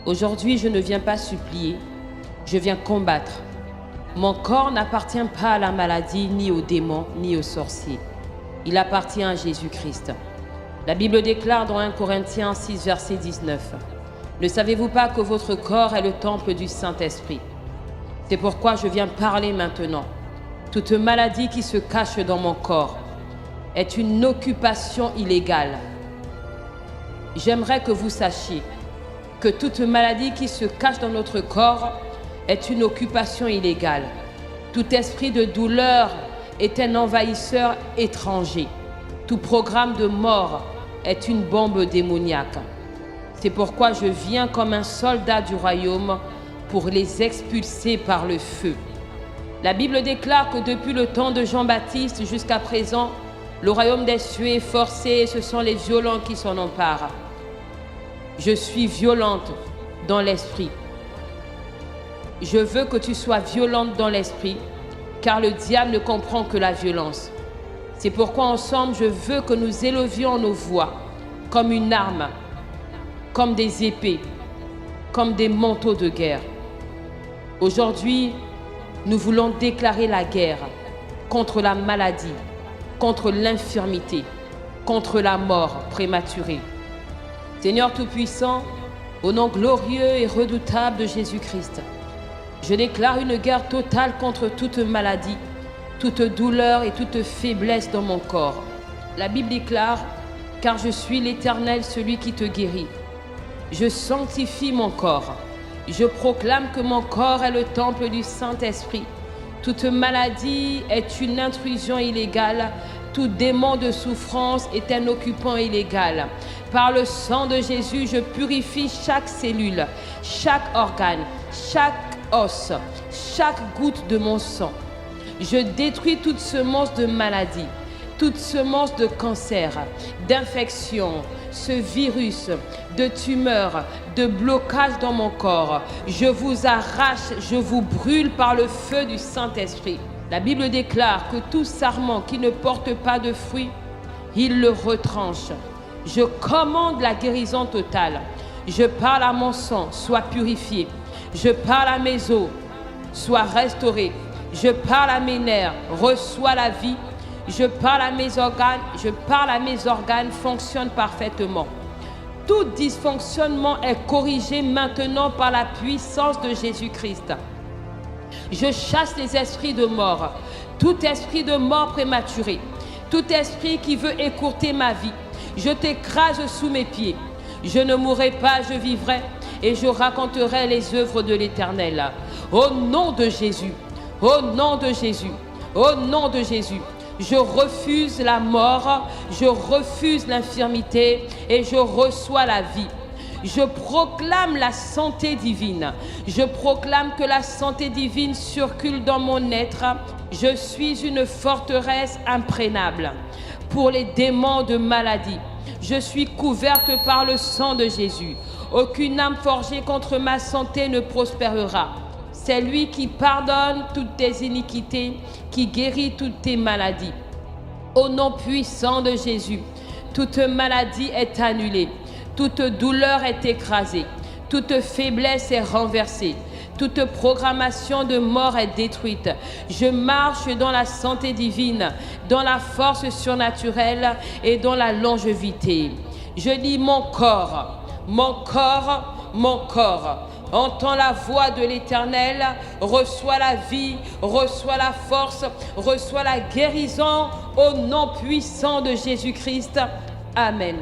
Aujourd'hui, je ne viens pas supplier, je viens combattre. Mon corps n'appartient pas à la maladie, ni aux démons, ni aux sorciers. Il appartient à Jésus-Christ. La Bible déclare dans 1 Corinthiens 6, verset 19, « Ne savez-vous pas que votre corps est le temple du Saint-Esprit ?» C'est pourquoi je viens parler maintenant. Toute maladie qui se cache dans mon corps est une occupation illégale. J'aimerais que vous sachiez que toute maladie qui se cache dans notre corps est une occupation illégale. Tout esprit de douleur est un envahisseur étranger. Tout programme de mort est une bombe démoniaque. C'est pourquoi je viens comme un soldat du royaume pour les expulser par le feu. La Bible déclare que depuis le temps de Jean-Baptiste jusqu'à présent, le royaume des cieux est forcé et ce sont les violents qui s'en emparent. Je suis violente dans l'esprit. Je veux que tu sois violente dans l'esprit, car le diable ne comprend que la violence. C'est pourquoi ensemble, je veux que nous élevions nos voix comme une arme, comme des épées, comme des manteaux de guerre. Aujourd'hui, nous voulons déclarer la guerre contre la maladie, contre l'infirmité, contre la mort prématurée. Seigneur Tout-Puissant, au nom glorieux et redoutable de Jésus-Christ, je déclare une guerre totale contre toute maladie, toute douleur et toute faiblesse dans mon corps. La Bible déclare, car je suis l'Éternel, celui qui te guérit. Je sanctifie mon corps. Je proclame que mon corps est le temple du Saint-Esprit. Toute maladie est une intrusion illégale. Tout démon de souffrance est un occupant illégal. Par le sang de Jésus, je purifie chaque cellule, chaque organe, chaque os, chaque goutte de mon sang. Je détruis toute semence de maladie, toute semence de cancer, d'infection, ce virus, de tumeur, de blocage dans mon corps. Je vous arrache, je vous brûle par le feu du Saint-Esprit. La Bible déclare que tout sarment qui ne porte pas de fruits, il le retranche. Je commande la guérison totale. Je parle à mon sang, sois purifié. Je parle à mes os, sois restauré. Je parle à mes nerfs, reçois la vie. Je parle à mes organes, fonctionne parfaitement. Tout dysfonctionnement est corrigé maintenant par la puissance de Jésus-Christ. Je chasse les esprits de mort, tout esprit de mort prématuré, tout esprit qui veut écourter ma vie. Je t'écrase sous mes pieds. Je ne mourrai pas, je vivrai et je raconterai les œuvres de l'Éternel. Au nom de Jésus, au nom de Jésus, au nom de Jésus. Je refuse la mort, je refuse l'infirmité et je reçois la vie. Je proclame la santé divine. Je proclame que la santé divine circule dans mon être. Je suis une forteresse imprégnable pour les démons de maladie. Je suis couverte par le sang de Jésus. Aucune âme forgée contre ma santé ne prospérera. C'est lui qui pardonne toutes tes iniquités, qui guérit toutes tes maladies. Au nom puissant de Jésus, toute maladie est annulée, toute douleur est écrasée, toute faiblesse est renversée, toute programmation de mort est détruite. Je marche dans la santé divine, dans la force surnaturelle et dans la longévité. Je dis mon corps, mon corps, mon corps. Entends la voix de l'Éternel, reçois la vie, reçois la force, reçois la guérison au nom puissant de Jésus-Christ. Amen.